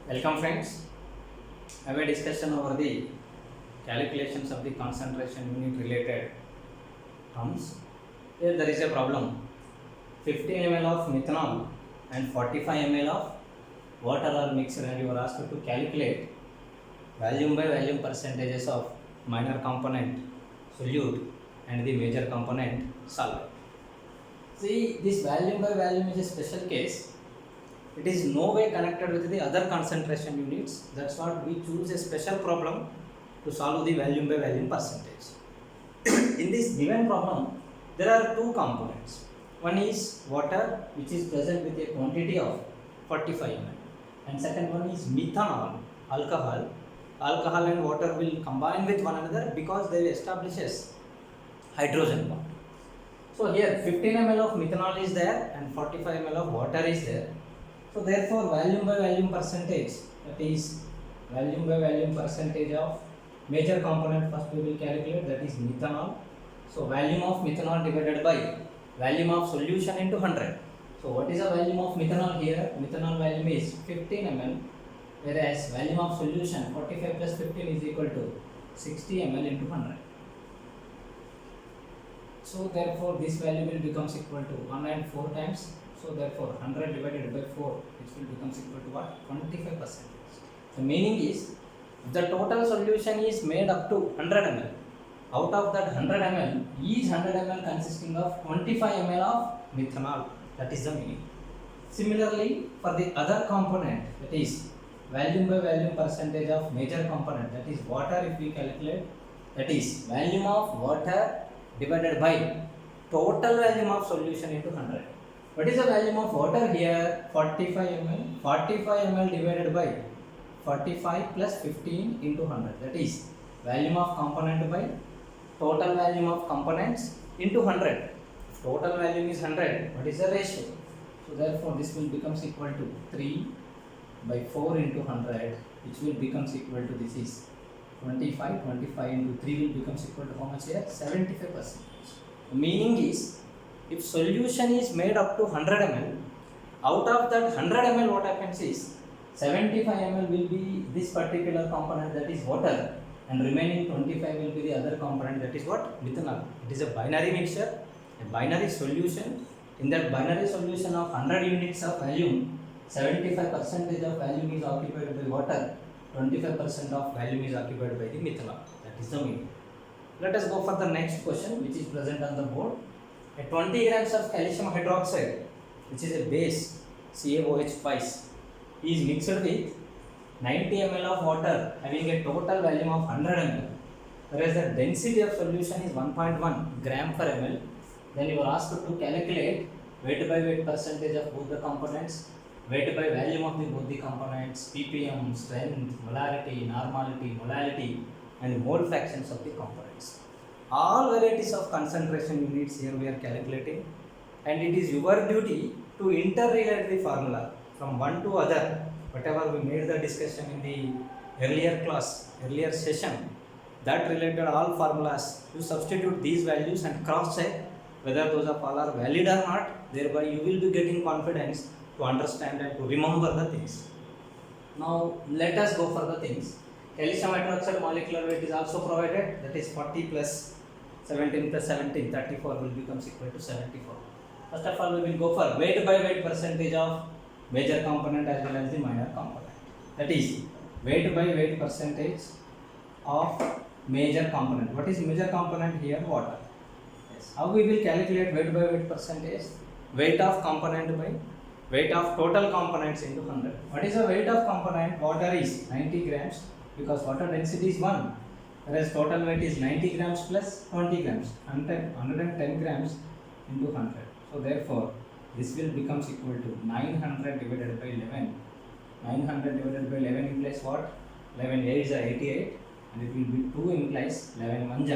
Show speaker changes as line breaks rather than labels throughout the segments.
Welcome friends. I have a discussion over the calculations of the concentration unit related terms. Here there is a problem. 15 ml of methanol and 45 ml of water are mixed and you are asked to calculate volume by volume percentages of minor component solute and the major component solvent. See, this volume by volume is a special case. It is no way connected with the other concentration units. That's what we choose a special problem to solve the volume by volume percentage. In this given problem, there are two components. One is water, which is present with a quantity of 45 ml, and second one is methanol, alcohol. Alcohol and water will combine with one another because they establishes hydrogen bond. So here 15 ml of methanol is there and 45 ml of water is there. So therefore volume by volume percentage, that is volume by volume percentage of major component first we will calculate, that is methanol. So volume of methanol divided by volume of solution into 100. So what is the volume of methanol here? Methanol volume is 15 ml, whereas volume of solution 45 plus 15 is equal to 60 ml into 100. So therefore this value will becomes equal to 1 and 4 times. So therefore 100 divided by 4, which will becomes equal to what? 25%. The meaning is, the total solution is made up to 100 ml. Out of that 100 ml, each 100 ml consisting of 25 ml of methanol. That is the meaning. Similarly, for the other component, that is volume by volume percentage of major component, that is water, if we calculate, that is volume of water divided by total volume of solution into 100. What is the volume of water here? 45 ml. 45 ml divided by 45 plus 15 into 100. That is volume of component by total volume of components into 100. Total volume is 100. What is the ratio? So therefore this will becomes equal to 3 by 4 into 100, which will becomes equal to, this is 25. 25 into 3 will becomes equal to how much here? 75%. The meaning is, if solution is made up to 100 ml, out of that 100 ml what happens is 75 ml will be this particular component, that is water, and remaining 25 will be the other component, that is what? Methanol. It is a binary mixture, a binary solution. In that binary solution of 100 units of volume, 75% of volume is occupied by water, 25% of volume is occupied by the methanol. That is the meaning. Let us go for the next question, which is present on the board. A 20 grams of calcium hydroxide, which is a base CaOH twice, is mixed with 90 ml of water having a total volume of 100 ml, whereas the density of solution is 1.1 gram per ml. Then you are asked to calculate weight by weight percentage of both the components, weight by volume of both the components, ppm, strength, molarity, normality, molality, and mole fractions of the components. All varieties of concentration units here we are calculating, and it is your duty to interrelate the formula from one to other. Whatever we made the discussion in the earlier class, earlier session, that related all formulas, you substitute these values and cross check whether those of all are valid or not. Thereby you will be getting confidence to understand and to remember the things. Now let us go for the things. Calcium hydroxide molecular weight is also provided, that is 40 plus 17 plus 17, 34 will becomes equal to 74. First of all, we will go for weight by weight percentage of major component as well as the minor component. That is weight by weight percentage of major component. What is major component here? Water. Yes. How we will calculate weight by weight percentage? Weight of component by weight of total components into 100. What is the weight of component? Water is 90 grams because water density is 1. Whereas total weight is 90 grams plus 20 grams, 110 grams into 100. So therefore, this will becomes equal to 900 divided by 11. 900 divided by 11 implies what? 11 8 is 88, and it will be 2 implies 11 1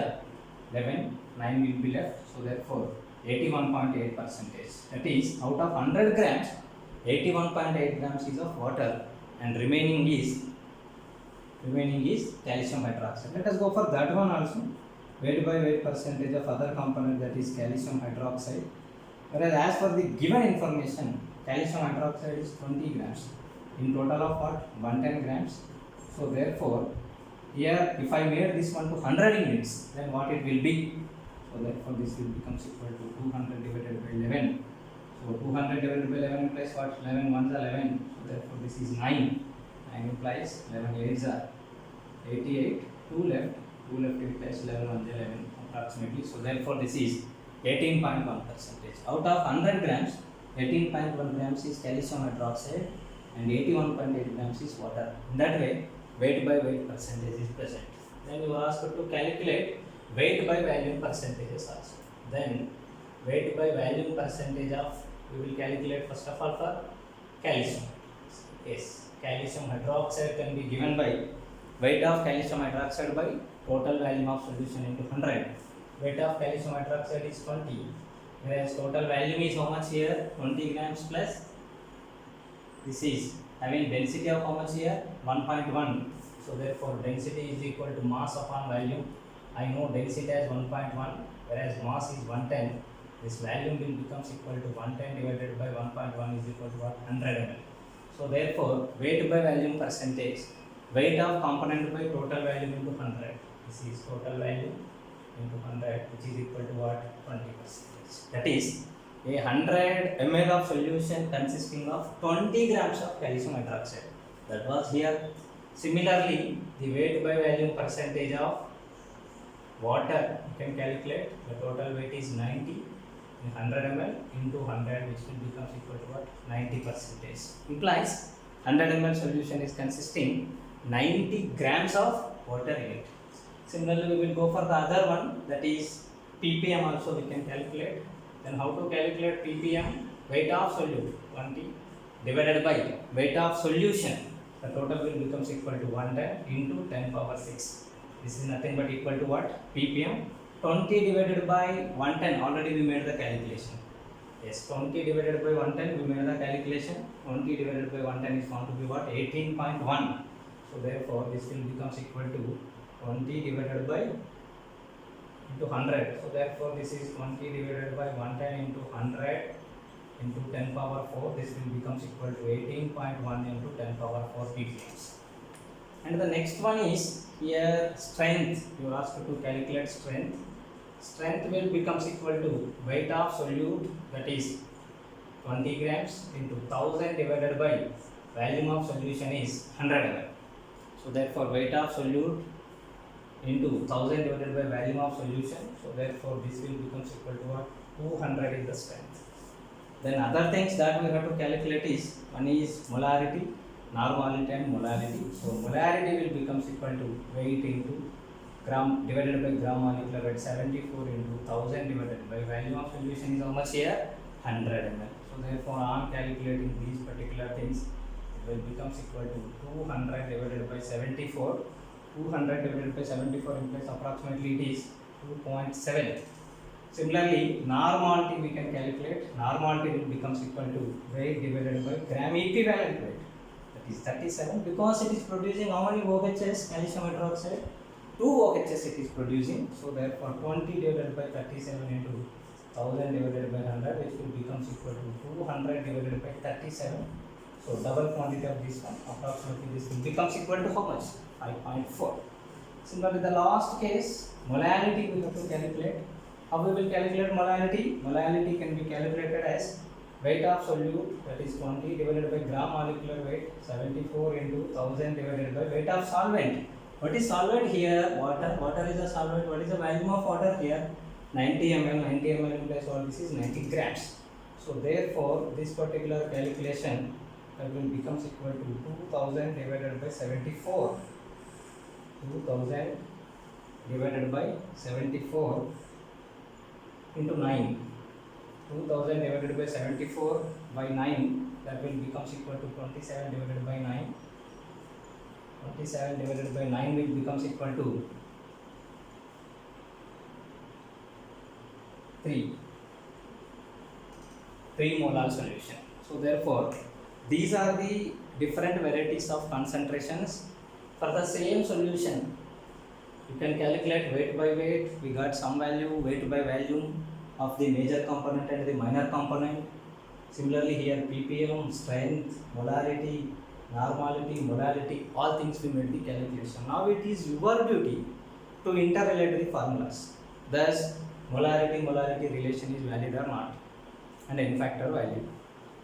11, 9 will be left. So therefore, 81.8%. That is, out of 100 grams, 81.8 grams is of water, and remaining is calcium hydroxide. Let us go for that one also. Weight by weight percentage of other component, that is calcium hydroxide. Whereas as for the given information, calcium hydroxide is 20 grams. in total of what? 110 grams. So therefore, here if I made this one to 100 units, then what it will be? So therefore, this will becomes equal to 200 divided by 11. So 200 divided by 11 implies what? 11 ones are 11. So therefore, this is 9. 9 implies 11 8s are 88. 2 left. 2 left implies 11 1 11 approximately. So therefore, this is 18.1 percentage. Out of 100 grams, 18.1 grams is calcium hydroxide and 81.8 grams is water. In that way, weight by weight percentage is present. Then you are asked to calculate weight by volume percentages also. Then weight by volume percentage of, we will calculate first of all for calcium. Yes, calcium hydroxide can be given by weight of calcium hydroxide by total volume of solution into 100. Weight of calcium hydroxide is 20, whereas total volume is how much here? 20 grams plus. This is having density of how much here? 1.1. So therefore, density is equal to mass upon volume. I know density as 1.1, whereas mass is 110. This volume will becomes equal to 110 divided by 1.1 is equal to what? 100 ml. So therefore, weight by volume percentage, weight of component by total volume into 100. This is total volume into 100, which is equal to what? 20%. That is a 100 ml of solution consisting of 20 grams of calcium hydroxide. That was here. Similarly, the weight by volume percentage of water, you can calculate. The total weight is 90 in 100 ml into 100, which will become equal to what? 90%. Implies 100 ml solution is consisting 90 grams of water in it. Similarly, we will go for the other one, that is ppm also we can calculate. Then how to calculate ppm? Weight of solute 20 divided by weight of solution. The total will becomes equal to 110 into 10 power 6. This is nothing but equal to what? ppm. 20 divided by 110, already we made the calculation. Yes, 20 divided by 110, we made the calculation. 20 divided by 110 is found to be what? 18.1. So therefore, this will becomes equal to 20 divided by into 100. So therefore, this is 20 divided by 110 into 100 into 10 power 4. This will becomes equal to 18.1 into 10 power 4 ppm. And the next one is here strength. You are asked to calculate strength. Strength will becomes equal to weight of solute, that is 20 grams into 1000 divided by volume of solution is 100 ml. So therefore, weight of solute into 1000 divided by volume of solution. So therefore, this will becomes equal to what? 200 is the strength. Then other things that we have to calculate is, one is molarity, normality and molality. So molarity will becomes equal to weight into gram divided by gram molecular weight, 74 into 1000 divided by volume of solution is how much here? 100 ml. So therefore, on calculating these particular things, it will becomes equal to 200 divided by 74. 200 divided by 74 implies approximately it is 2.7. Similarly, normality we can calculate. Normality will becomes equal to weight divided by gram equivalent weight, that is 37, because it is producing how many OHS? Calcium hydroxide, 2 OHS it is producing. So therefore, 20 divided by 37 into 1000 divided by 100, which will becomes equal to 200 divided by 37. So double quantity of this one, approximately this will becomes equal to how much? 5.4. Similarly, the last case, molality we have to calculate. How we will calculate molality? Molality can be calculated as weight of solute, that is 20 divided by gram molecular weight, 74 into 1000 divided by weight of solvent. What is solvent here? Water. Water is a solvent. What is the volume of water here? 90 ml. 90 ml implies what? This is 90 grams. So therefore, this particular calculation will becomes equal to 2000 divided by 74. 2000 divided by 74 into 9. 2000 divided by 74 by 9, that will becomes equal to 27 divided by 9. 27 divided by 9 will becomes equal to 3 mole solution. So therefore, these are the different varieties of concentrations for the same solution. You can calculate weight by weight. We got some value, weight by volume of the major component and the minor component. Similarly here ppm, strength, molarity, normality, molality, all things we made the calculation. Now it is your duty to interrelate the formulas. Thus, molarity relation is valid or not, and n factor value.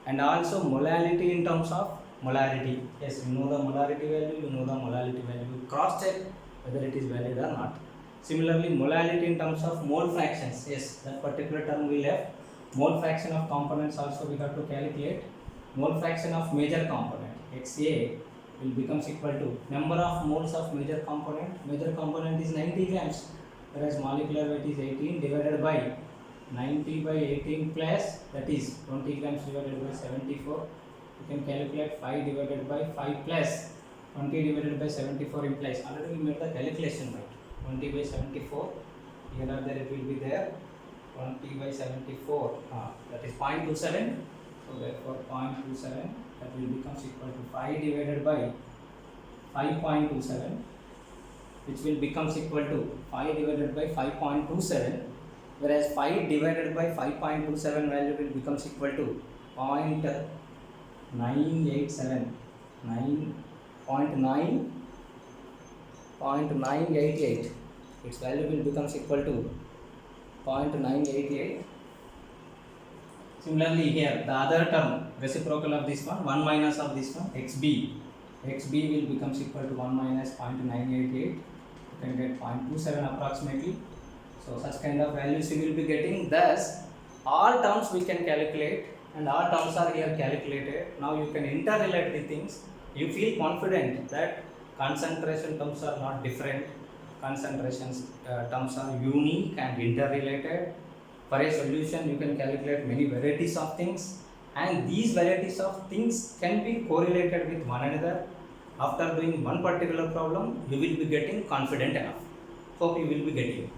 And also molality in terms of molarity. Yes, you know the molarity value, you know the molality value. You cross check whether it is valid or not. Similarly, molality in terms of mole fractions. Yes, that particular term we left. Mole fraction of components also we have to calculate. Mole fraction of major component XA will becomes equal to number of moles of major component. Major component is 90 grams, whereas molecular weight is 18 divided by 90 by 18 plus, that is 20 grams divided by 74. You can calculate 5 divided by 5 plus 20 divided by 74 implies. Already we made the calculation, right? 20 by 74. Here or there it will be there. 20 by 74. That is 0.27. So therefore 0.27, that will becomes equal to 5 divided by 5.27, which will becomes equal to 5 divided by 5.27, whereas 5 divided by 5.27 value will becomes equal to 0.987, 0.988. Its value will becomes equal to 0.988. Similarly here, the other term, reciprocal of this one, 1 minus of this one, xb will becomes equal to 1 minus 0.988. You can get 0.27 approximately. So such kind of values you will be getting. Thus, all terms we can calculate, and all terms are here calculated. Now you can interrelate the things. You feel confident that concentration terms are not different. Concentrations terms are unique and interrelated. For a solution, you can calculate many varieties of things, and these varieties of things can be correlated with one another. After doing one particular problem, you will be getting confident enough. Hope you will be getting.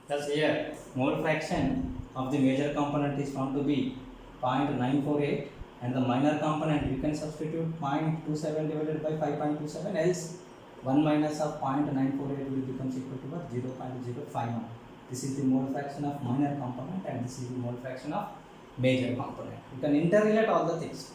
Thus here, mole fraction of the major component is found to be 0.948, and the minor component you can substitute 0.27 divided by 5.27, else 1 minus of 0.948 will becomes equal to what? 0.051. This is the mole fraction of minor component, and this is the mole fraction of major component. You can interrelate all the things.